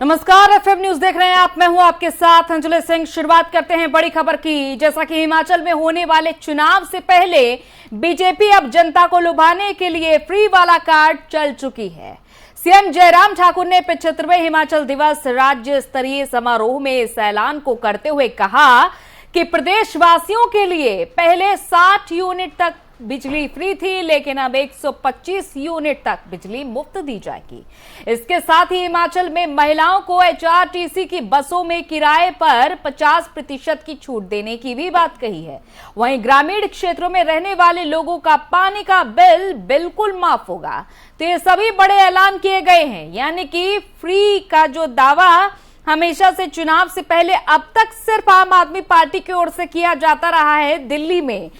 नमस्कार, FM news देख रहे हैं आप। मैं हूं आपके साथ अंजलि सिंह। शुरुआत करते हैं बड़ी खबर की। जैसा कि हिमाचल में होने वाले चुनाव से पहले बीजेपी अब जनता को लुभाने के लिए फ्री वाला कार्ड चल चुकी है। सीएम जयराम ठाकुर ने 75वें हिमाचल दिवस राज्य स्तरीय समारोह में इस ऐलान को करते हुए कहा कि प्रदेशवासियों के लिए पहले 60 यूनिट तक बिजली फ्री थी, लेकिन अब 125 यूनिट तक बिजली मुफ्त दी जाएगी। इसके साथ ही हिमाचल में महिलाओं को एचआरटीसी की बसों में किराए पर 50% की छूट देने की भी बात कही है। वहीं ग्रामीण क्षेत्रों में रहने वाले लोगों का पानी का बिल बिल्कुल माफ होगा। तो ये सभी बड़े ऐलान किए गए हैं, यानी कि फ्री का जो दावा हमेशा से चुनाव से पहले अब तक सिर्फ आम आदमी पार्टी की ओर से किया जाता रहा है दिल्ली में,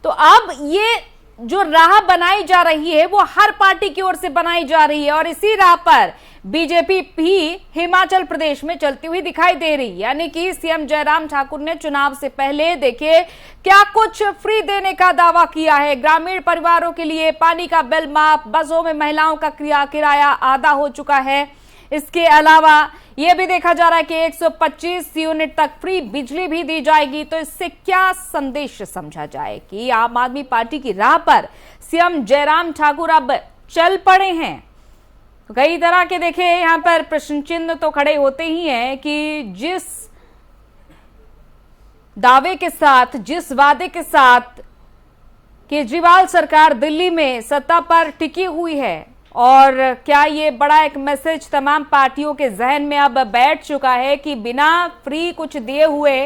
तो अब ये जो राह बनाई जा रही है वो हर पार्टी की ओर से बनाई जा रही है और इसी राह पर बीजेपी भी हिमाचल प्रदेश में चलती हुई दिखाई दे रही है। यानी कि सीएम जयराम ठाकुर ने चुनाव से पहले देखिए क्या कुछ फ्री देने का दावा किया है। ग्रामीण परिवारों के लिए पानी का बिल माफ, बसों में महिलाओं का किराया आधा हो चुका है। इसके अलावा यह भी देखा जा रहा है कि 125 यूनिट तक फ्री बिजली भी दी जाएगी। तो इससे क्या संदेश समझा जाए कि आम आदमी पार्टी की राह पर सीएम जयराम ठाकुर अब चल पड़े हैं। तो कई तरह के देखिए यहां पर प्रश्न चिन्ह तो खड़े होते ही हैं कि जिस दावे के साथ, जिस वादे के साथ केजरीवाल सरकार दिल्ली में सत्ता पर टिकी हुई है, और क्या ये बड़ा एक मैसेज तमाम पार्टियों के जहन में अब बैठ चुका है कि बिना फ्री कुछ दिए हुए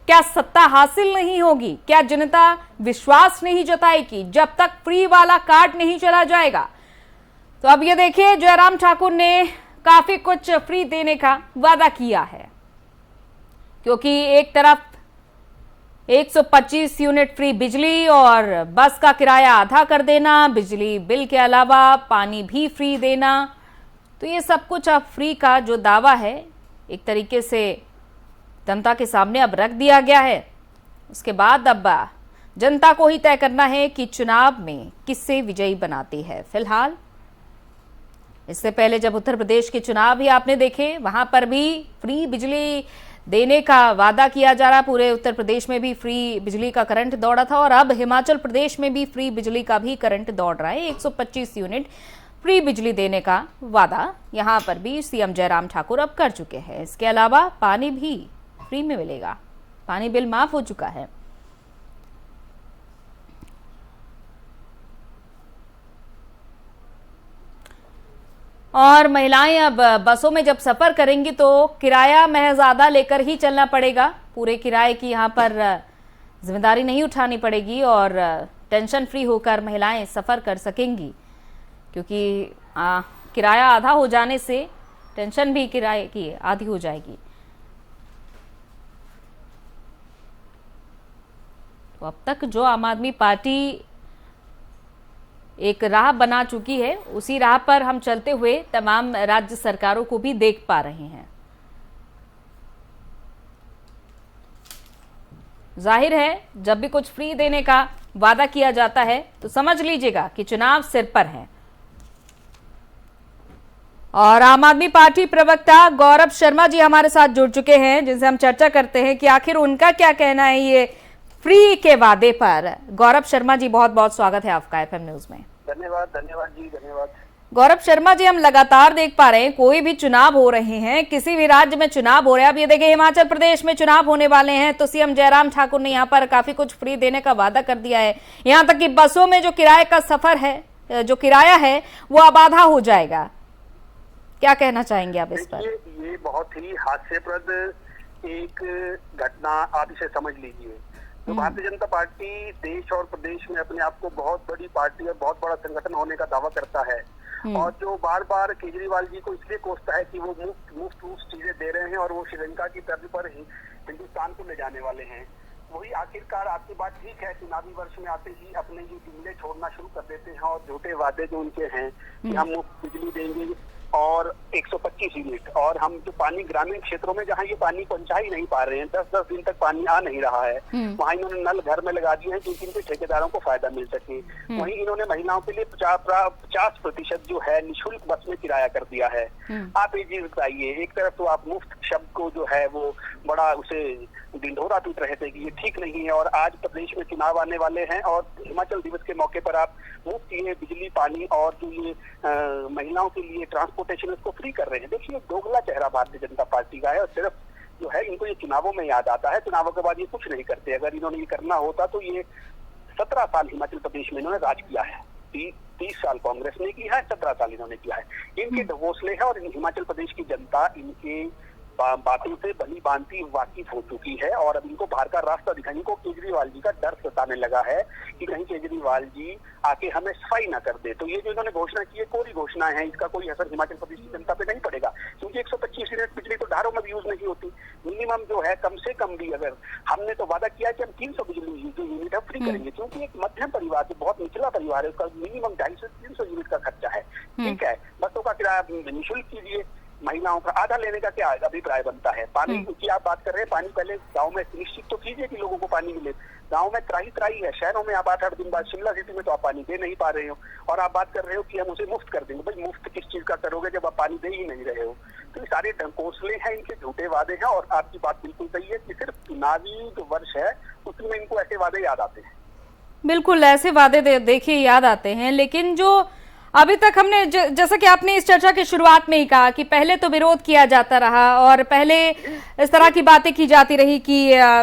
क्या सत्ता हासिल नहीं होगी? क्या जनता विश्वास नहीं जताएगी जब तक फ्री वाला कार्ड नहीं चला जाएगा? तो अब ये देखिए जयराम ठाकुर ने काफी कुछ फ्री देने का वादा किया है, क्योंकि एक तरफ 125 यूनिट फ्री बिजली और बस का किराया आधा कर देना, बिजली बिल के अलावा पानी भी फ्री देना, तो ये सब कुछ अब फ्री का जो दावा है एक तरीके से जनता के सामने अब रख दिया गया है। उसके बाद अब जनता को ही तय करना है कि चुनाव में किससे विजयी बनाती है। फिलहाल इससे पहले जब उत्तर प्रदेश के चुनाव भी आपने देखे, वहां पर भी फ्री बिजली देने का वादा किया जा रहा। पूरे उत्तर प्रदेश में भी फ्री बिजली का करंट दौड़ा था और अब हिमाचल प्रदेश में भी फ्री बिजली का भी करंट दौड़ रहा है। 125 यूनिट फ्री बिजली देने का वादा यहां पर भी सीएम जयराम ठाकुर अब कर चुके हैं। इसके अलावा पानी भी फ्री में मिलेगा, पानी बिल माफ हो चुका है। और महिलाएं अब बसों में जब सफर करेंगी तो किराया महज आधा लेकर ही चलना पड़ेगा। पूरे किराए की यहां पर जिम्मेदारी नहीं उठानी पड़ेगी और टेंशन फ्री होकर महिलाएं सफर कर सकेंगी, क्योंकि किराया आधा हो जाने से टेंशन भी किराए की आधी हो जाएगी। तो अब तक जो आम आदमी पार्टी एक राह बना चुकी है, उसी राह पर हम चलते हुए तमाम राज्य सरकारों को भी देख पा रहे हैं। जाहिर है जब भी कुछ फ्री देने का वादा किया जाता है तो समझ लीजिएगा कि चुनाव सिर पर है। और आम आदमी पार्टी प्रवक्ता गौरव शर्मा जी हमारे साथ जुड़ चुके हैं, जिनसे हम चर्चा करते हैं कि आखिर उनका क्या कहना है ये फ्री के वादे पर। गौरव शर्मा जी, बहुत बहुत स्वागत है आपका एफएम न्यूज में। धन्यवाद जी, धन्यवाद। गौरव शर्मा जी, हम लगातार देख पा रहे हैं कोई भी चुनाव हो रहे हैं, किसी भी राज्य में चुनाव हो रहे हैं। अब ये देखिए हिमाचल प्रदेश में चुनाव होने वाले हैं तो सीएम जयराम ठाकुर ने यहाँ पर काफी कुछ फ्री देने का वादा कर दिया है। यहाँ तक कि बसों में जो किराए का सफर है, जो किराया है वो अब आधा हो जाएगा। क्या कहना चाहेंगे आप इस पर? ये बहुत ही हास्यप्रद एक घटना आप इसे समझ लीजिए। तो भारतीय जनता पार्टी देश और प्रदेश में अपने आप को बहुत बड़ी पार्टी और बहुत बड़ा संगठन होने का दावा करता है, और जो बार बार केजरीवाल जी को इसलिए कोसता है कि वो मुफ्त चीजें दे रहे हैं और वो श्रीलंका की तर्ज पर हिंदुस्तान को ले जाने वाले हैं, वही आखिरकार आपकी बात ठीक है, चुनावी वर्ष में आते ही अपने ये जुमले छोड़ना शुरू कर देते हैं और झूठे वादे जो उनके हैं कि हम मुफ्त बिजली देंगे, और 125 यूनिट, और हम जो पानी ग्रामीण क्षेत्रों में जहाँ ये पानी पहुंचा ही नहीं पा रहे हैं, 10-10 दिन तक पानी आ नहीं रहा है, वहाँ इन्होंने नल घर में लगा दिए हैं क्योंकि इनके ठेकेदारों को फायदा मिल सके। वहीं इन्होंने महिलाओं के लिए 50% जो है निःशुल्क बस में किराया कर दिया है। आप ये चीज बताइए, एक तरफ तो आप मुफ्त शब्द को जो है वो बड़ा उसे ढिंढोरा पीट रहे थे कि ये ठीक नहीं है, और आज प्रदेश में चुनाव आने वाले हैं और हिमाचल दिवस के मौके पर आप मुफ्त ये बिजली पानी और जो ये महिलाओं के लिए ट्रांसपोर्टेशन इसको फ्री कर रहे हैं। देखिए, दोगला चेहरा भारतीय जनता पार्टी का है, और सिर्फ जो है इनको ये चुनावों में याद आता है, चुनावों के बाद ये कुछ नहीं करते। अगर इन्होंने ये करना होता तो ये 17 साल हिमाचल प्रदेश में इन्होंने राज किया है। 30 साल कांग्रेस ने किया है, 17 साल इन्होंने किया है। इनके ढकोसले है और हिमाचल प्रदेश की जनता इनके बातों से बनी बांती वाकिफ हो चुकी है, और अब इनको बाहर का रास्ता दिखाने को केजरीवाल जी का डर सताने लगा है कि कहीं केजरीवाल जी आके हमें सफाई ना कर दे। तो ये जो इन्होंने घोषणा की है, कोरी घोषणा है, इसका कोई असर हिमाचल प्रदेश की जनता पे नहीं पड़ेगा, क्योंकि 125 यूनिट बिजली तो धारों में भी यूज नहीं होती। मिनिमम जो है कम से कम भी, अगर हमने तो वादा किया कि हम 300 बिजली जो यूनिट है फ्री करेंगे, क्योंकि एक मध्यम परिवार जो बहुत निचला परिवार है उसका मिनिमम 250 से 300 यूनिट का खर्चा है। ठीक है, बसों का किराया निःशुल्क कीजिए, महिलाओं का आधा लेने का क्या अभिप्राय बनता है। पानी की आप बात कर रहे हैं, पानी पहले गांव में सुनिश्चित तो कीजिए कि लोगों को पानी मिले। गांव में त्राही है, शहरों में आप 8-8 दिन बाद, शिमला सिटी में तो आप पानी दे नहीं पा रहे हो, और आप बात कर रहे हो कि हम उसे मुफ्त कर देंगे। भाई मुफ्त किस चीज का करोगे जब आप पानी दे ही नहीं रहे हो। तो ये सारे ढकोसले हैं, इनके झूठे वादे हैं, और आपकी बात बिल्कुल सही है कि सिर्फ चुनावी जो वर्ष है उसमें इनको ऐसे वादे याद आते हैं। बिल्कुल ऐसे वादे देखिए याद आते हैं, लेकिन जो अभी तक हमने जैसा कि आपने इस चर्चा की शुरुआत में ही कहा कि पहले तो विरोध किया जाता रहा और पहले इस तरह की बातें की जाती रही कि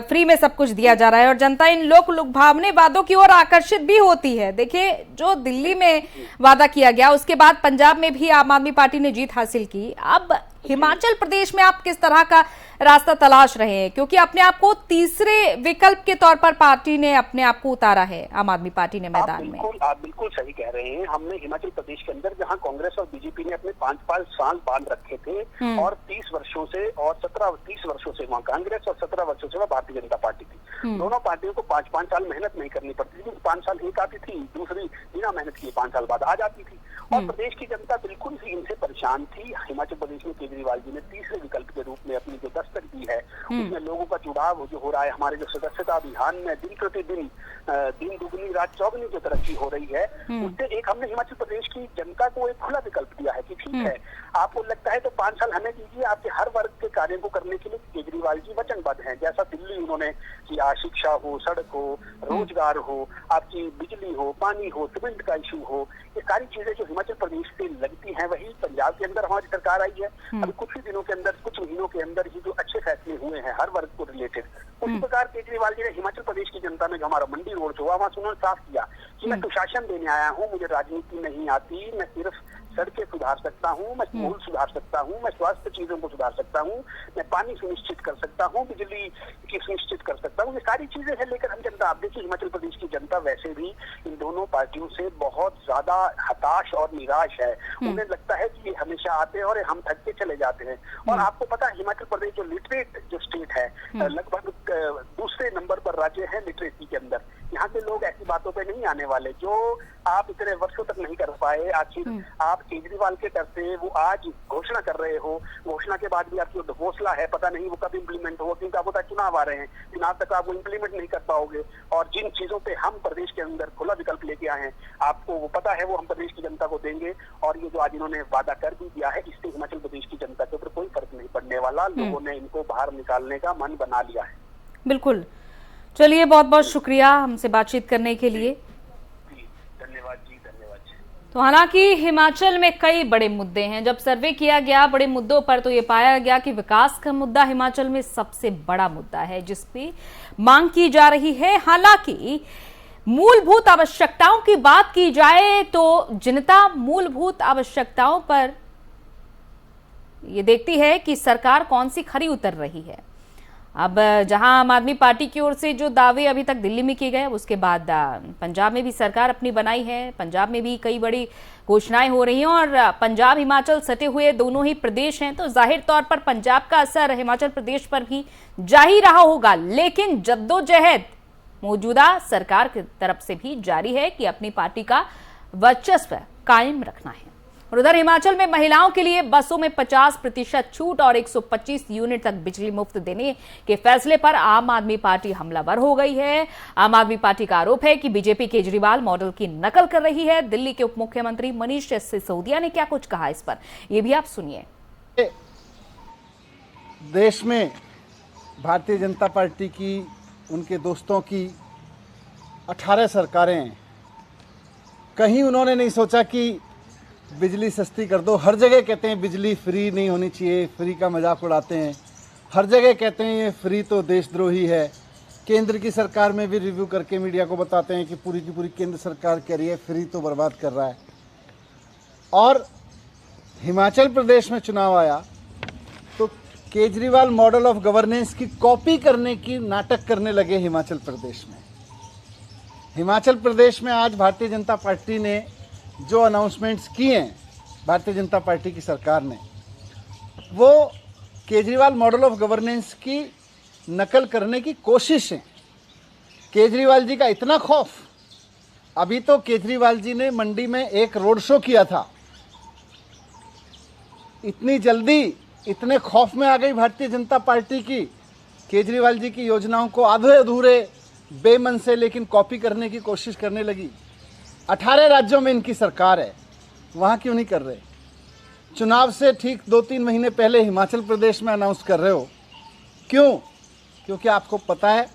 फ्री में सब कुछ दिया जा रहा है, और जनता इन लोक लुभावने वादों की ओर आकर्षित भी होती है। देखिए, जो दिल्ली में वादा किया गया, उसके बाद पंजाब में भी आम आदमी पार्टी ने जीत हासिल की। अब हिमाचल प्रदेश में आप किस तरह का रास्ता तलाश रहे हैं, क्योंकि अपने आप को तीसरे विकल्प के तौर पर पार्टी ने अपने आप को उतारा है, आम आदमी पार्टी ने मैदान में। आप बिल्कुल सही कह रहे हैं। हमने हिमाचल प्रदेश के अंदर जहां कांग्रेस और बीजेपी ने अपने 5-5 साल बांध रखे थे, और 30 वर्षों से और 30 वर्षों से वहाँ कांग्रेस और 17 वर्षों से वहाँ भारतीय जनता पार्टी थी। दोनों पार्टियों को 5-5 साल मेहनत नहीं करनी पड़ती थी। 5 साल एक आती थी, दूसरी बिना मेहनत किए 5 साल बाद आ जाती थी, और प्रदेश की जनता बिल्कुल ही इनसे परेशान थी। हिमाचल प्रदेश में केजरीवाल जी ने तीसरे विकल्प के रूप में अपनी जो दस्तक दी है, उसमें लोगों का जुड़ाव जो हो रहा है, हमारे जो सदस्यता अभियान में दिन प्रतिदिन दिन दुगनी रात चौगुनी जो तरक्की हो रही है, उससे एक हमने हिमाचल प्रदेश की जनता को एक खुला विकल्प दिया है कि ठीक है, आपको लगता है तो 5 साल हमें दीजिए, आपके हर वर्ग के कार्यों को करने के लिए केजरीवाल जी वचनबद्ध हैं। जैसा दिल्ली उन्होंने किया, शिक्षा हो, सड़क हो, रोजगार हो, आपकी बिजली हो, पानी हो, सीमेंट का इशू हो, ये सारी चीजें जो हिमाचल प्रदेश से लगती हैं, वही पंजाब के अंदर हमारी सरकार आई है। अभी कुछ ही दिनों के अंदर, कुछ महीनों के अंदर ही जो अच्छे फैसले हुए हैं हर वर्ग को रिलेटेड, उसी प्रकार केजरीवाल जी ने हिमाचल प्रदेश की जनता में जो हमारा मंडी रोड हुआ, वहाँ उन्होंने साफ किया कि मैं सुशासन देने आया हूँ, मुझे राजनीति नहीं आती, मैं सिर्फ सड़कें सुधार सकता हूँ, मैं स्कूल सुधार सकता हूँ, मैं स्वास्थ्य चीजों को सुधार सकता हूँ, मैं पानी सुनिश्चित कर सकता हूँ, बिजली की सुनिश्चित कर सकता हूँ। ये सारी चीजें हैं लेकर हम जनता, आप देखिए हिमाचल प्रदेश की जनता वैसे भी इन दोनों पार्टियों से बहुत ज्यादा हताश और निराश है। उन्हें लगता है कि ये हमेशा आते हैं और हम थक के चले जाते हैं। और आपको पता है हिमाचल प्रदेश जो लिटरेट जो स्टेट है, लगभग दूसरे नंबर पर राज्य है लिटरेसी के अंदर। यहाँ के लोग ऐसी बातों पे नहीं आने वाले जो आप इतने वर्षों तक नहीं कर पाए। आखिर आप केजरीवाल के डर से वो आज घोषणा कर रहे हो, घोषणा के बाद भी आपकी जो हौसला है पता नहीं वो कब इम्प्लीमेंट होगा, क्योंकि आपको चुनाव आ रहे हैं, चुनाव तक आप वो इम्प्लीमेंट नहीं कर पाओगे। और जिन चीजों पे हम प्रदेश के अंदर खुला विकल्प लेके आए हैं, आपको वो पता है वो हम प्रदेश की जनता को देंगे। और ये जो आज इन्होंने वादा कर भी दिया है, इससे हिमाचल प्रदेश की जनता के ऊपर कोई फर्क नहीं पड़ने वाला। लोगों ने इनको बाहर निकालने का मन बना लिया है। बिल्कुल, चलिए बहुत बहुत शुक्रिया हमसे बातचीत करने के लिए। धन्यवाद जी, धन्यवाद जी। तो हालांकि हिमाचल में कई बड़े मुद्दे हैं। जब सर्वे किया गया बड़े मुद्दों पर तो ये पाया गया कि विकास का मुद्दा हिमाचल में सबसे बड़ा मुद्दा है, जिस पे मांग की जा रही है। हालांकि मूलभूत आवश्यकताओं की बात की जाए तो जनता मूलभूत आवश्यकताओं पर ये देखती है कि सरकार कौन सी खरी उतर रही है। अब जहां आम आदमी पार्टी की ओर से जो दावे अभी तक दिल्ली में किए गए, उसके बाद पंजाब में भी सरकार अपनी बनाई है। पंजाब में भी कई बड़ी घोषणाएं हो रही हैं, और पंजाब हिमाचल सटे हुए दोनों ही प्रदेश हैं, तो जाहिर तौर पर पंजाब का असर हिमाचल प्रदेश पर भी जा ही रहा होगा। लेकिन जद्दोजहद मौजूदा सरकार की तरफ से भी जारी है कि अपनी पार्टी का वर्चस्व कायम रखना है। और उधर हिमाचल में महिलाओं के लिए बसों में 50% छूट और 125 यूनिट तक बिजली मुफ्त देने के फैसले पर आम आदमी पार्टी हमलावर हो गई है। आम आदमी पार्टी का आरोप है कि बीजेपी केजरीवाल मॉडल की नकल कर रही है। दिल्ली के उप मुख्यमंत्री मनीष सिसोदिया ने क्या कुछ कहा इस पर, यह भी आप सुनिए। देश में भारतीय जनता पार्टी की, उनके दोस्तों की 18 सरकारें हैं। कहीं उन्होंने नहीं सोचा कि बिजली सस्ती कर दो। हर जगह कहते हैं बिजली फ्री नहीं होनी चाहिए, फ्री का मजाक उड़ाते हैं। हर जगह कहते हैं ये फ्री तो देशद्रोही है। केंद्र की सरकार में भी रिव्यू करके मीडिया को बताते हैं कि पूरी की पूरी केंद्र सरकार कह रही है फ्री तो बर्बाद कर रहा है। और हिमाचल प्रदेश में चुनाव आया तो केजरीवाल मॉडल ऑफ गवर्नेंस की कॉपी करने की नाटक करने लगे हिमाचल प्रदेश में। हिमाचल प्रदेश में आज भारतीय जनता पार्टी ने जो अनाउंसमेंट्स किए हैं, भारतीय जनता पार्टी की सरकार ने, वो केजरीवाल मॉडल ऑफ गवर्नेंस की नकल करने की कोशिश है। केजरीवाल जी का इतना खौफ, अभी तो केजरीवाल जी ने मंडी में एक रोड शो किया था, इतनी जल्दी इतने खौफ में आ गई भारतीय जनता पार्टी की, केजरीवाल जी की योजनाओं को आधे अधूरे बेमन से लेकिन कॉपी करने की कोशिश करने लगी। 18 राज्यों में इनकी सरकार है, वहाँ क्यों नहीं कर रहे? चुनाव से ठीक 2-3 महीने पहले हिमाचल प्रदेश में अनाउंस कर रहे हो, क्यों? क्योंकि आपको पता है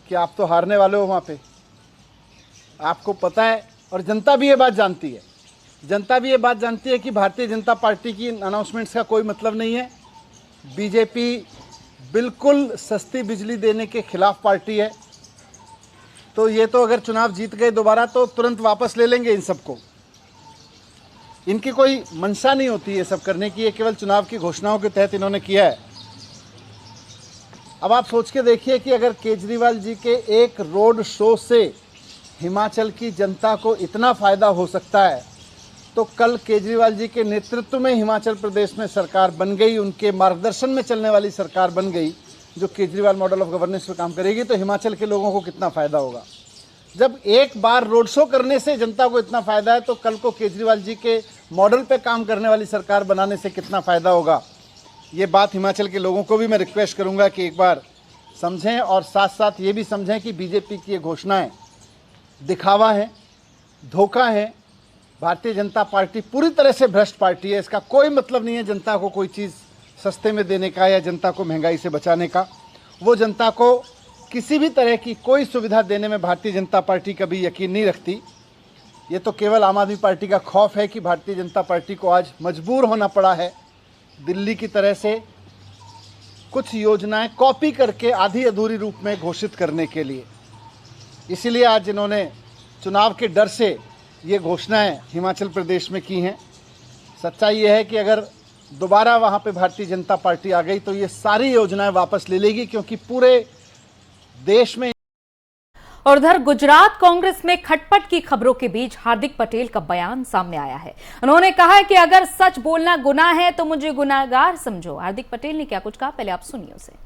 कि आप तो हारने वाले हो वहाँ पे, आपको पता है। और जनता भी ये बात जानती है, जनता भी ये बात जानती है कि भारतीय जनता पार्टी की अनाउंसमेंट्स का कोई मतलब नहीं है। बीजेपी बिल्कुल सस्ती बिजली देने के खिलाफ पार्टी है। तो ये तो अगर चुनाव जीत गए दोबारा तो तुरंत वापस ले लेंगे इन सबको। इनकी कोई मंशा नहीं होती ये सब करने की, ये केवल चुनाव की घोषणाओं के तहत इन्होंने किया है। अब आप सोच के देखिए कि अगर केजरीवाल जी के एक रोड शो से हिमाचल की जनता को इतना फ़ायदा हो सकता है, तो कल केजरीवाल जी के नेतृत्व में हिमाचल प्रदेश में सरकार बन गई, उनके मार्गदर्शन में चलने वाली सरकार बन गई जो केजरीवाल मॉडल ऑफ गवर्नेंस पर काम करेगी, तो हिमाचल के लोगों को कितना फ़ायदा होगा। जब एक बार रोड शो करने से जनता को इतना फ़ायदा है, तो कल को केजरीवाल जी के मॉडल पे काम करने वाली सरकार बनाने से कितना फ़ायदा होगा। ये बात हिमाचल के लोगों को भी मैं रिक्वेस्ट करूँगा कि एक बार समझें, और साथ साथ ये भी समझें कि बीजेपी की ये घोषणाएँ दिखावा है, धोखा है। भारतीय जनता पार्टी पूरी तरह से भ्रष्ट पार्टी है। इसका कोई मतलब नहीं है जनता को कोई चीज़ सस्ते में देने का या जनता को महंगाई से बचाने का। वो जनता को किसी भी तरह की कोई सुविधा देने में भारतीय जनता पार्टी कभी यकीन नहीं रखती। ये तो केवल आम आदमी पार्टी का खौफ है कि भारतीय जनता पार्टी को आज मजबूर होना पड़ा है दिल्ली की तरह से कुछ योजनाएं कॉपी करके आधी अधूरी रूप में घोषित करने के लिए। इसीलिए आज इन्होंने चुनाव के डर से ये घोषणाएं हिमाचल प्रदेश में की हैं। सच्चाई ये है कि अगर दोबारा वहाँ पे भारतीय जनता पार्टी आ गई तो ये सारी योजनाएं वापस ले लेगी, क्योंकि पूरे देश में। और उधर गुजरात कांग्रेस में खटपट की खबरों के बीच हार्दिक पटेल का बयान सामने आया है। उन्होंने कहा है कि अगर सच बोलना गुनाह है तो मुझे गुनाहगार समझो। हार्दिक पटेल ने क्या कुछ कहा, पहले आप सुनिए उसे।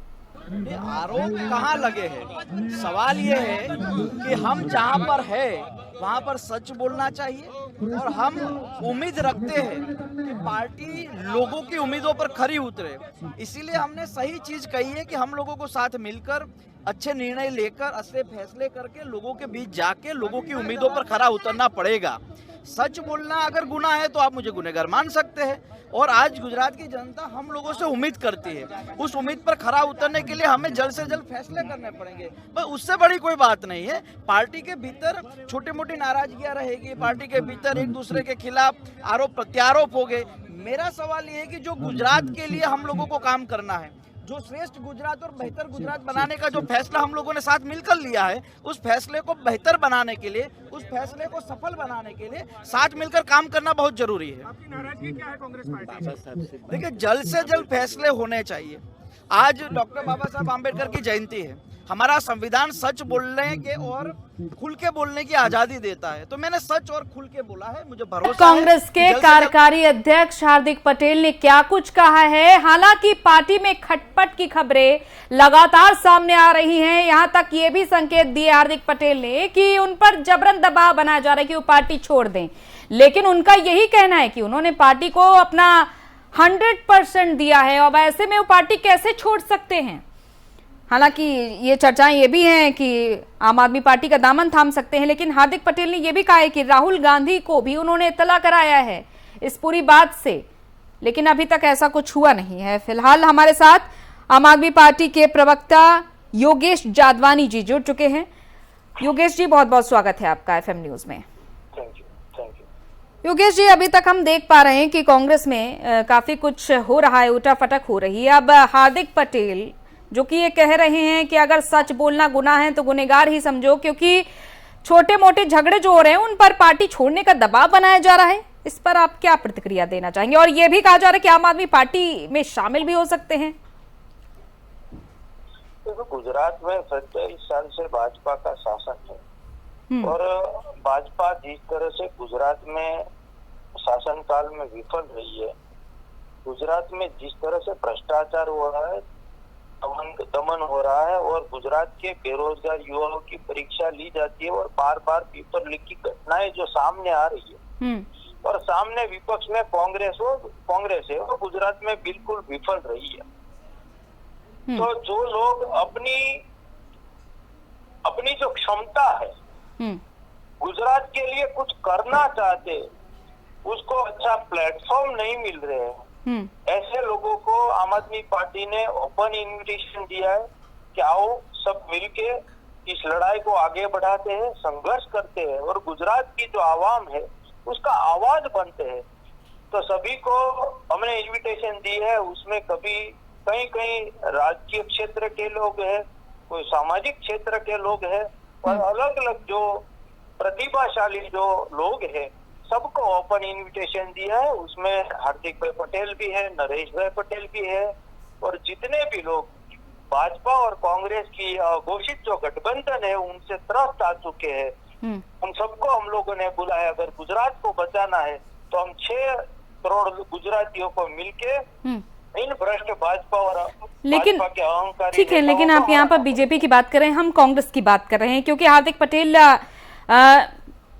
आरोप कहाँ लगे हैं? सवाल ये है कि हम जहाँ पर है वहाँ पर सच बोलना चाहिए, और हम उम्मीद रखते हैं कि पार्टी लोगों की उम्मीदों पर खरी उतरे। इसीलिए हमने सही चीज कही है कि हम लोगों को साथ मिलकर अच्छे निर्णय लेकर अच्छे फैसले करके लोगों के बीच जाके लोगों की उम्मीदों पर खरा उतरना पड़ेगा। सच बोलना अगर गुनाह है तो आप मुझे गुनहगार मान सकते हैं, और आज गुजरात की जनता हम लोगों से उम्मीद करती है। उस उम्मीद पर खरा उतरने के लिए हमें जल्द से जल्द फैसले करने पड़ेंगे। बस उससे बड़ी कोई बात नहीं है। पार्टी के भीतर छोटी मोटी नाराजगियां रहेगी, पार्टी के भीतर एक दूसरे के खिलाफ आरोप प्रत्यारोप हो गए। मेरा सवाल ये है कि जो गुजरात के लिए हम लोगों को काम करना है, जो श्रेष्ठ गुजरात और बेहतर गुजरात बनाने का जो फैसला हम लोगों ने साथ मिलकर लिया है, उस फैसले को बेहतर बनाने के लिए, उस फैसले को सफल बनाने के लिए साथ मिलकर काम करना बहुत जरूरी है। आपकी नाराजगी क्या है कांग्रेस पार्टी से? देखिए, जल्द से जल्द फैसले होने चाहिए। आज डॉक्टर बाबा साहब आम्बेडकर की जयंती है, हमारा संविधान सच बोलने के और खुल के बोलने की आजादी देता है, तो मैंने सच और खुल के बोला है। मुझे भरोसा है कांग्रेस के कार्यकारी अध्यक्ष हार्दिक पटेल ने क्या कुछ कहा है। हालांकि पार्टी में खटपट की खबरें लगातार सामने आ रही हैं। यहां तक ये भी संकेत दिए हार्दिक पटेल ने कि उन पर जबरन दबाव बनाया जा रहा है कि वो पार्टी छोड़ दें, लेकिन उनका यही कहना है कि उन्होंने पार्टी को अपना 100% दिया है और ऐसे में वो पार्टी कैसे छोड़ सकते हैं। हालांकि ये चर्चाएं ये भी हैं कि आम आदमी पार्टी का दामन थाम सकते हैं, लेकिन हार्दिक पटेल ने यह भी कहा है कि राहुल गांधी को भी उन्होंने इत्तला कराया है इस पूरी बात से, लेकिन अभी तक ऐसा कुछ हुआ नहीं है। फिलहाल हमारे साथ आम आदमी पार्टी के प्रवक्ता योगेश जादवानी जी जुड़ चुके हैं। योगेश जी, बहुत बहुत स्वागत है आपका FM न्यूज में। Thank you. योगेश जी, अभी तक हम देख पा रहे हैं कि कांग्रेस में काफी कुछ हो रहा है, उठाफटक हो रही है। अब हार्दिक पटेल जो कि ये कह रहे हैं कि अगर सच बोलना गुनाह है तो गुनहगार ही समझो, क्योंकि छोटे मोटे झगड़े जो हो रहे हैं उन पर पार्टी छोड़ने का दबाव बनाया जा रहा है। इस पर आप क्या प्रतिक्रिया देना चाहेंगे? और ये भी कहा जा रहा है कि आम आदमी पार्टी में शामिल भी हो सकते हैं। देखो, गुजरात में 27 साल से भाजपा का शासन है और भाजपा जिस तरह से गुजरात में शासनकाल में विफल रही है, गुजरात में जिस तरह से भ्रष्टाचार हो रहा है, दमन हो रहा है और गुजरात के बेरोजगार युवाओं की परीक्षा ली जाती है और बार बार पेपर लीक की घटनाएं जो सामने आ रही है और सामने विपक्ष में कांग्रेस है वो गुजरात में बिल्कुल विफल रही है। तो जो लोग अपनी जो क्षमता है गुजरात के लिए कुछ करना चाहते, उसको अच्छा प्लेटफॉर्म नहीं मिल रहे हैं, ऐसे लोगों को आम आदमी पार्टी ने ओपन इनविटेशन दिया है कि आओ सब मिलके इस लड़ाई को आगे बढ़ाते हैं, संघर्ष करते हैं और गुजरात की जो आवाम है उसका आवाज बनते हैं। तो सभी को हमने इनविटेशन दी है। उसमें कहीं राजकीय क्षेत्र के लोग हैं, कोई सामाजिक क्षेत्र के लोग हैं और अलग अलग जो प्रतिभाशाली जो लोग हैं सबको ओपन इनविटेशन दिया है। उसमें हार्दिक भाई पटेल भी है, नरेश भाई पटेल भी है और जितने भी लोग भाजपा और कांग्रेस की घोषित जो गठबंधन है उनसे त्रस्त आ चुके हैं, उन सबको हम लोगों ने बुलाया। अगर गुजरात को बचाना है तो हम 6 करोड़ गुजरातियों को मिलके इन भ्रष्ट भाजपा और लेकिन भाजपा के अहंकारी, ठीक है, लेकिन आप यहाँ पर बीजेपी की बात कर रहे हैं, हम कांग्रेस की बात कर रहे हैं, क्योंकि हार्दिक पटेल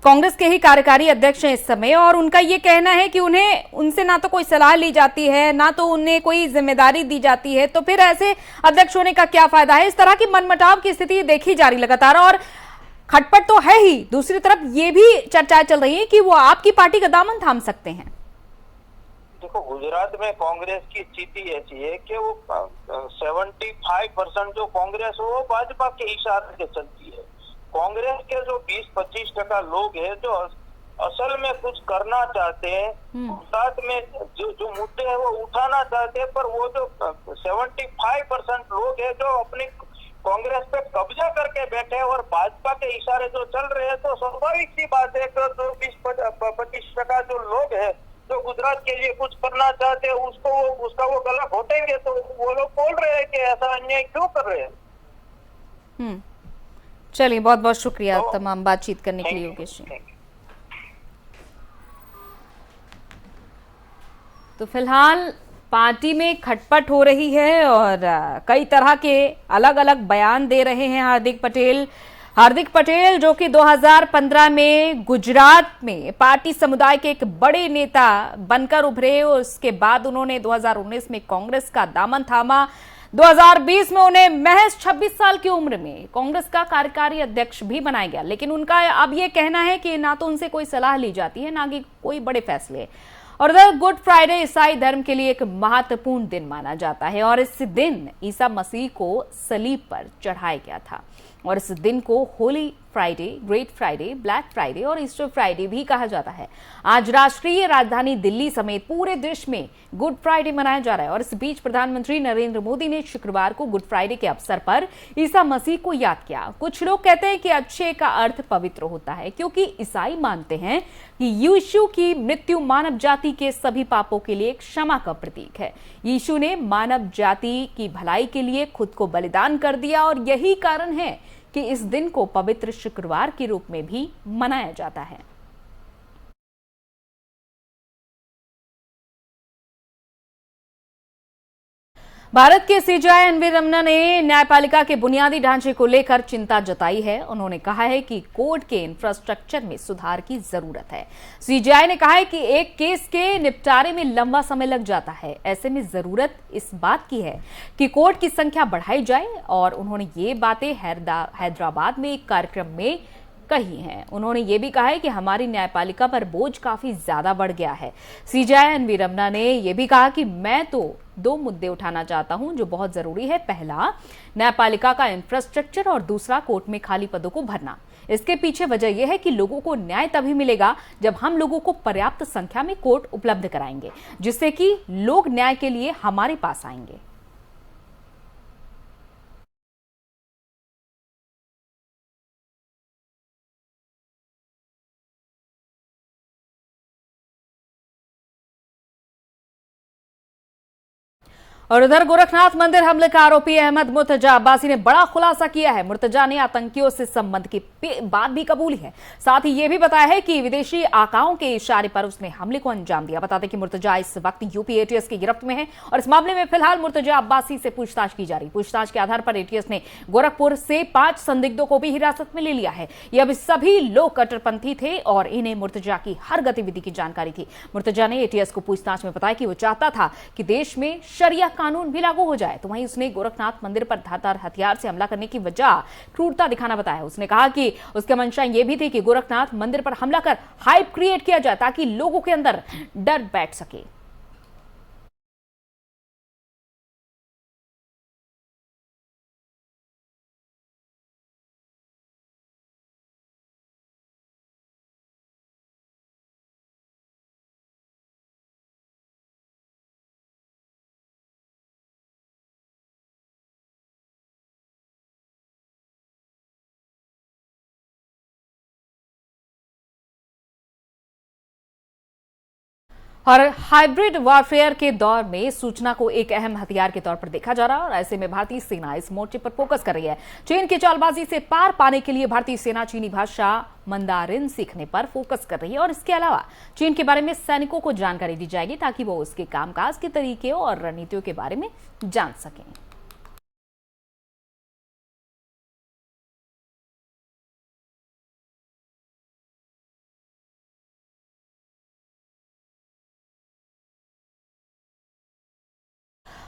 कांग्रेस के ही कार्यकारी अध्यक्ष हैं इस समय और उनका ये कहना है कि उनसे ना तो कोई सलाह ली जाती है, ना तो उन्हें कोई जिम्मेदारी दी जाती है, तो फिर ऐसे अध्यक्ष होने का क्या फायदा है। इस तरह की मनमुटाव की स्थिति देखी जा रही लगातार और खटपट तो है ही, दूसरी तरफ ये भी चर्चाएं चल रही है कि वो आपकी पार्टी का दामन थाम सकते हैं। देखो, गुजरात में कांग्रेस की स्थिति ऐसी है कि वो 75% जो कांग्रेस है वो भाजपा के इशारे से चलती है। कांग्रेस के जो 20-25% लोग हैं जो असल में कुछ करना चाहते हैं, साथ में जो मुद्दे हैं वो उठाना चाहते हैं, पर वो जो 75% लोग हैं जो अपनी कांग्रेस पे कब्जा करके बैठे हैं और भाजपा के इशारे जो चल रहे हैं, तो स्वाभाविक सी बात है कि जो 20-25% जो लोग हैं जो गुजरात के लिए कुछ करना चाहते हैं उसका वो गला घोटेंगे। तो वो लोग बोल रहे हैं कि ऐसा अन्याय क्यों कर रहे हैं। चलिए, बहुत बहुत शुक्रिया तमाम बातचीत करने के लिए योगेश जी। तो फिलहाल पार्टी में खटपट हो रही है और कई तरह के अलग अलग बयान दे रहे हैं हार्दिक पटेल जो कि 2015 में गुजरात में पार्टी समुदाय के एक बड़े नेता बनकर उभरे। उसके बाद उन्होंने 2019 में कांग्रेस का दामन थामा। 2020 में उन्हें महज 26 साल की उम्र में कांग्रेस का कार्यकारी अध्यक्ष भी बनाया गया, लेकिन उनका अब यह कहना है कि ना तो उनसे कोई सलाह ली जाती है, ना कि कोई बड़े फैसले। और उधर गुड फ्राइडे ईसाई धर्म के लिए एक महत्वपूर्ण दिन माना जाता है और इस दिन ईसा मसीह को सलीब पर चढ़ाया गया था। और इस दिन को Holi Friday, great Friday, black Friday और ईस्टर फ्राइडे भी कहा जाता है। आज राष्ट्रीय राजधानी दिल्ली समेत पूरे देश में गुड फ्राइडे मनाया जा रहा है और इस बीच प्रधानमंत्री नरेंद्र मोदी ने शुक्रवार को गुड फ्राइडे के अवसर पर ईसा मसीह को याद किया। कुछ लोग कहते हैं कि अच्छे का अर्थ पवित्र होता है, क्योंकि ईसाई मानते हैं कि यीशु की मृत्यु मानव जाति के सभी पापों के लिए क्षमा का प्रतीक है। यीशु ने मानव जाति की भलाई के लिए खुद को बलिदान कर दिया और यही कारण है कि इस दिन को पवित्र शुक्रवार के रूप में भी मनाया जाता है। भारत के सीजेआई एनवी रमना ने न्यायपालिका के बुनियादी ढांचे को लेकर चिंता जताई है। उन्होंने कहा है कि कोर्ट के इंफ्रास्ट्रक्चर में सुधार की जरूरत है। सीजेआई ने कहा है कि एक केस के निपटारे में लंबा समय लग जाता है, ऐसे में जरूरत इस बात की है कि कोर्ट की संख्या बढ़ाई जाए और उन्होंने ये बातें हैदराबाद में एक कार्यक्रम में कही हैं। उन्होंने ये भी कहा है कि हमारी न्यायपालिका पर बोझ काफी ज्यादा बढ़ गया है। सीजेआई एनवी रमना ने यह भी कहा कि मैं तो 2 मुद्दे उठाना चाहता हूं जो बहुत जरूरी है। पहला, न्यायपालिका का इंफ्रास्ट्रक्चर और दूसरा, कोर्ट में खाली पदों को भरना। इसके पीछे वजह यह है कि लोगों को न्याय तभी मिलेगा जब हम लोगों को पर्याप्त संख्या में कोर्ट उपलब्ध कराएंगे, जिससे कि लोग न्याय के लिए हमारे पास आएंगे। और उधर गोरखनाथ मंदिर हमले का आरोपी अहमद मुर्तजा अब्बासी ने बड़ा खुलासा किया है। मुर्तजा ने आतंकियों से संबंध की बात भी कबूली है। साथ ही यह भी बताया है कि विदेशी आकाओं के इशारे पर उसने हमले को अंजाम दिया। बता दें कि मुर्तजा इस वक्त यूपी एटीएस की गिरफ्त में है और इस मामले में फिलहाल मुर्तजा अब्बासी से पूछताछ की जा रही। पूछताछ के आधार पर एटीएस ने गोरखपुर से 5 संदिग्धों को भी हिरासत में ले लिया है। ये अब सभी लोग कट्टरपंथी थे और इन्हें मुर्तजा की हर गतिविधि की जानकारी थी। मुर्तजा ने एटीएस को पूछताछ में बताया कि वो चाहता था कि देश में शरिया कानून भी लागू हो जाए। तो वहीं उसने गोरखनाथ मंदिर पर धारदार हथियार से हमला करने की वजह क्रूरता दिखाना बताया। उसने कहा कि उसके मंशा यह भी थी कि गोरखनाथ मंदिर पर हमला कर हाइप क्रिएट किया जाए ताकि लोगों के अंदर डर बैठ सके। और हाइब्रिड वॉरफेयर के दौर में सूचना को एक अहम हथियार के तौर पर देखा जा रहा है और ऐसे में भारतीय सेना इस मोर्चे पर फोकस कर रही है। चीन की चालबाजी से पार पाने के लिए भारतीय सेना चीनी भाषा मंदारिन सीखने पर फोकस कर रही है और इसके अलावा चीन के बारे में सैनिकों को जानकारी दी जाएगी ताकि वो उसके कामकाज के तरीके और रणनीतियों के बारे में जान सकें।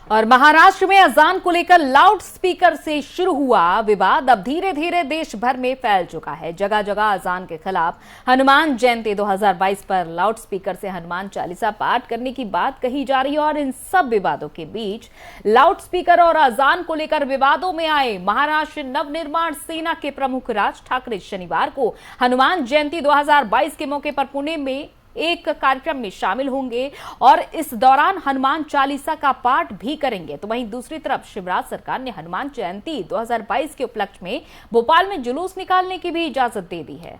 और महाराष्ट्र में अजान को लेकर लाउड स्पीकर से शुरू हुआ विवाद अब धीरे धीरे देश भर में फैल चुका है। जगह जगह अजान के खिलाफ हनुमान जयंती 2022 पर लाउड स्पीकर से हनुमान चालीसा पाठ करने की बात कही जा रही है और इन सब विवादों के बीच लाउड स्पीकर और अजान को लेकर विवादों में आए महाराष्ट्र नवनिर्माण सेना के प्रमुख राज ठाकरे शनिवार को हनुमान जयंती 2022 के मौके पर पुणे में एक कार्यक्रम में शामिल होंगे और इस दौरान हनुमान चालीसा का पाठ भी करेंगे। तो वहीं दूसरी तरफ शिवराज सरकार ने हनुमान जयंती 2022 के उपलक्ष्य में भोपाल में जुलूस निकालने की भी इजाजत दे दी है।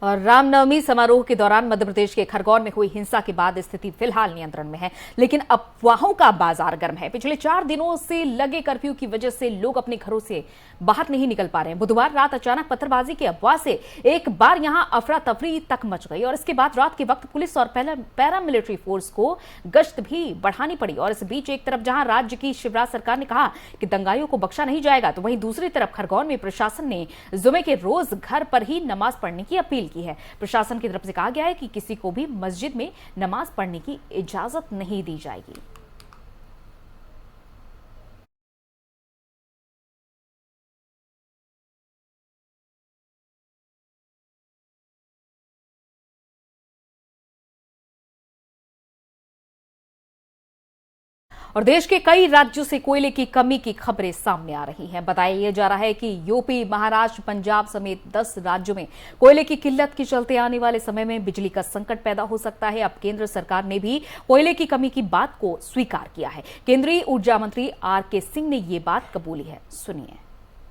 और रामनवमी समारोह के दौरान मध्य प्रदेश के खरगोन में हुई हिंसा के बाद स्थिति फिलहाल नियंत्रण में है, लेकिन अफवाहों का बाजार गर्म है। पिछले 4 दिनों से लगे कर्फ्यू की वजह से लोग अपने घरों से बाहर नहीं निकल पा रहे हैं। बुधवार रात अचानक पत्थरबाजी की अफवाह से एक बार यहां अफरा तफरी तक मच गई और इसके बाद रात के वक्त पुलिस और पैरामिलिट्री फोर्स को गश्त भी बढ़ानी पड़ी। और इस बीच एक तरफ जहां राज्य की शिवराज सरकार ने कहा कि दंगाइयों को बख्शा नहीं जाएगा, तो वहीं दूसरी तरफ खरगोन में प्रशासन ने जुमे के रोज घर पर ही नमाज पढ़ने की अपील की है। प्रशासन की तरफ से कहा गया है कि किसी को भी मस्जिद में नमाज पढ़ने की इजाजत नहीं दी जाएगी। और देश के कई राज्यों से कोयले की कमी की खबरें सामने आ रही हैं। बताया जा रहा है कि यूपी, महाराष्ट्र, पंजाब समेत 10 राज्यों में कोयले की किल्लत के चलते आने वाले समय में बिजली का संकट पैदा हो सकता है। अब केंद्र सरकार ने भी कोयले की कमी की बात को स्वीकार किया है। केंद्रीय ऊर्जा मंत्री आर.के. सिंह ने ये बात कबूली है, सुनिए।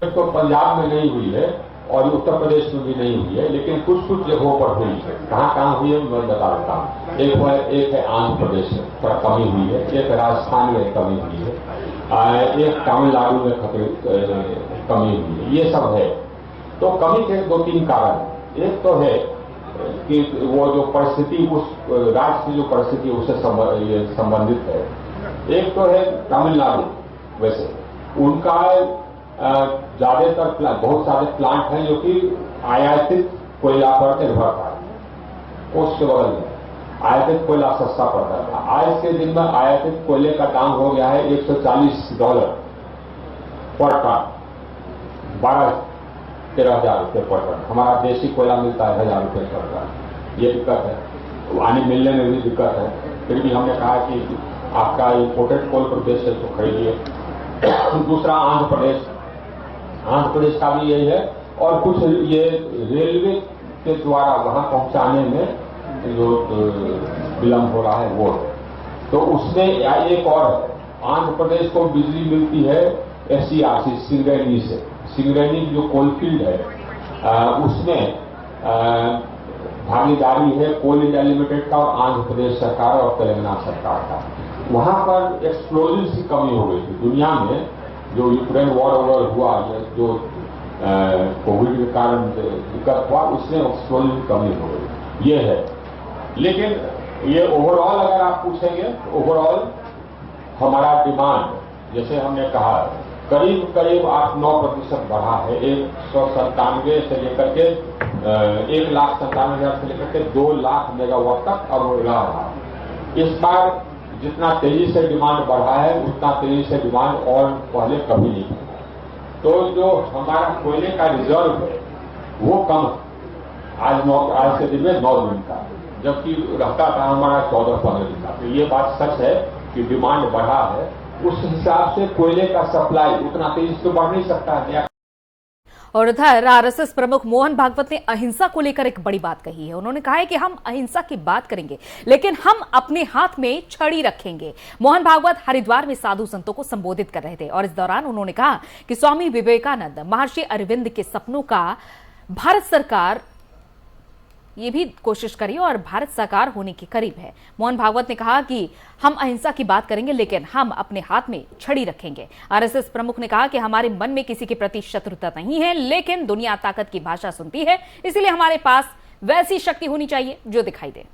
तो पंजाब में नहीं हुई है और उत्तर प्रदेश में भी नहीं हुई है, लेकिन कुछ कुछ जगहों पर हुई है। कहाँ हुई है मैं बता देता हूँ। एक है आंध्र प्रदेश में थोड़ा कमी हुई है, एक राजस्थान में कमी हुई है, एक तमिलनाडु में कमी हुई है। ये सब है। तो कमी के 2-3 कारण। एक तो है कि वो जो परिस्थिति उस राज्य की जो परिस्थिति उससे संबंधित है। एक तो है तमिलनाडु, वैसे उनका ज्यादातर बहुत सारे प्लांट हैं जो कि आयातित कोयला पर निर्भर था। उसके बगल में आयातित कोयला सस्ता पड़ता था। आज के दिन में आयातित कोयले का दाम हो गया है $140 पर टन, 12-13 हजार रुपये पर टन। हमारा देशी कोयला मिलता है 1000 रुपये पर टन। ये दिक्कत है, पानी मिलने में भी दिक्कत है। फिर भी हमने कहा कि आपका इम्पोर्टेड कोल प्रदेश है तो खरीदिए। दूसरा आंध्र प्रदेश का भी यही है। और कुछ ये रेलवे के द्वारा वहां पहुंचाने में जो विलंब हो रहा है वो है। तो उसमें एक और आंध्र प्रदेश को बिजली मिलती है SCRC सिंगरेनी से। सिंगरेनी जो कोलफील्ड है उसमें भागीदारी है कोल इंडिया लिमिटेड का और आंध्र प्रदेश सरकार और तेलंगाना सरकार का। वहां पर एक्सप्लोजिव की कमी हो गई थी। दुनिया में जो यूक्रेन वॉर हुआ, जो कोविड के कारण दिक्कत हुआ, उसमें एक्सप्लोजिव की कमी हो गई। ये है। लेकिन ये ओवरऑल अगर आप पूछेंगे, ओवरऑल हमारा डिमांड जैसे हमने कहा करीब 8-9% बढ़ा है। 197 से लेकर के 1,97,000 से लेकर के 2 लाख मेगावाट तक अब रहा। इस बार जितना तेजी से डिमांड बढ़ा है उतना तेजी से डिमांड और पहले कभी नहीं था। तो जो हमारा कोयले का रिजर्व है वो कम आज के दिन में 9 दिन का, जबकि रहता था हमारा 14-15 दिन का। तो ये बात सच है कि डिमांड बढ़ा है। उस हिसाब से कोयले का सप्लाई उतना तेजी से बढ़ नहीं सकता है। और इधर आरएसएस प्रमुख मोहन भागवत ने अहिंसा को लेकर एक बड़ी बात कही है। उन्होंने कहा है कि हम अहिंसा की बात करेंगे लेकिन हम अपने हाथ में छड़ी रखेंगे। मोहन भागवत हरिद्वार में साधु संतों को संबोधित कर रहे थे और इस दौरान उन्होंने कहा कि स्वामी विवेकानंद, महर्षि अरविंद के सपनों का भारत सरकार ये भी कोशिश करी और भारत साकार होने के करीब है। मोहन भागवत ने कहा कि हम अहिंसा की बात करेंगे लेकिन हम अपने हाथ में छड़ी रखेंगे। आरएसएस प्रमुख ने कहा कि हमारे मन में किसी के प्रति शत्रुता नहीं है, लेकिन दुनिया ताकत की भाषा सुनती है, इसलिए हमारे पास वैसी शक्ति होनी चाहिए जो दिखाई दे।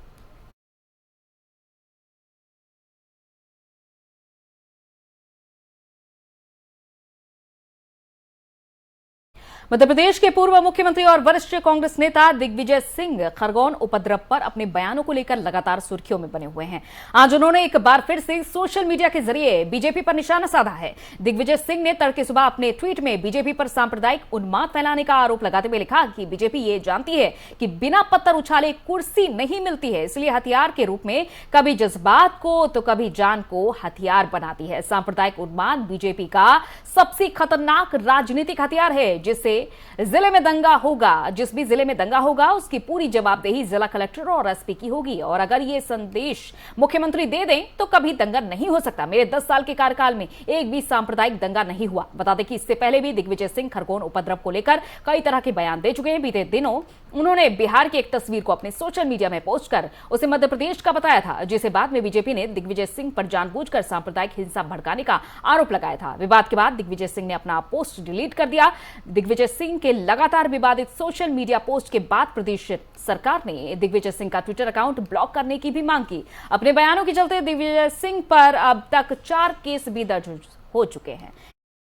मध्य प्रदेश के पूर्व मुख्यमंत्री और वरिष्ठ कांग्रेस नेता दिग्विजय सिंह खरगोन उपद्रव पर अपने बयानों को लेकर लगातार सुर्खियों में बने हुए हैं। आज उन्होंने एक बार फिर से सोशल मीडिया के जरिए बीजेपी पर निशाना साधा है। दिग्विजय सिंह ने तड़के सुबह अपने ट्वीट में बीजेपी पर सांप्रदायिक उन्माद फैलाने का आरोप लगाते हुए लिखा कि बीजेपी ये जानती है कि बिना पत्थर उछाले कुर्सी नहीं मिलती है, इसलिए हथियार के रूप में कभी जज्बात को तो कभी जान को हथियार बनाती है। सांप्रदायिक उन्माद बीजेपी का सबसे खतरनाक राजनीतिक हथियार है। जिससे जिले में दंगा होगा, जिस भी जिले में दंगा होगा उसकी पूरी जवाबदेही जिला कलेक्टर और एसपी की होगी। और अगर ये संदेश मुख्यमंत्री दे दें तो कभी दंगा नहीं हो सकता। मेरे 10 साल के कार्यकाल में एक भी सांप्रदायिक दंगा नहीं हुआ। बता दें कि इससे पहले भी दिग्विजय सिंह खरगोन उपद्रव को लेकर कई तरह के बयान दे चुके हैं। बीते दिनों उन्होंने बिहार की एक तस्वीर को अपने सोशल मीडिया में पोस्ट कर उसे मध्य प्रदेश का बताया था, जिसे बाद में बीजेपी ने दिग्विजय सिंह पर जानबूझकर सांप्रदायिक हिंसा भड़काने का आरोप लगाया था। विवाद के बाद दिग्विजय सिंह ने अपना पोस्ट डिलीट कर दिया। दिग्विजय सिंह के लगातार विवादित सोशल मीडिया पोस्ट के बाद प्रदेश सरकार ने दिग्विजय सिंह का ट्विटर अकाउंट ब्लॉक करने की भी मांग की। अपने बयानों के चलते दिग्विजय सिंह पर अब तक 4 केस भी दर्ज हो चुके हैं।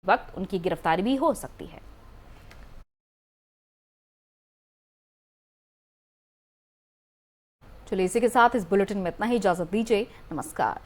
वक्त उनकी गिरफ्तारी भी हो सकती है। चलिए इसी के साथ इस बुलेटिन में इतना ही। इजाजत दीजिए। नमस्कार।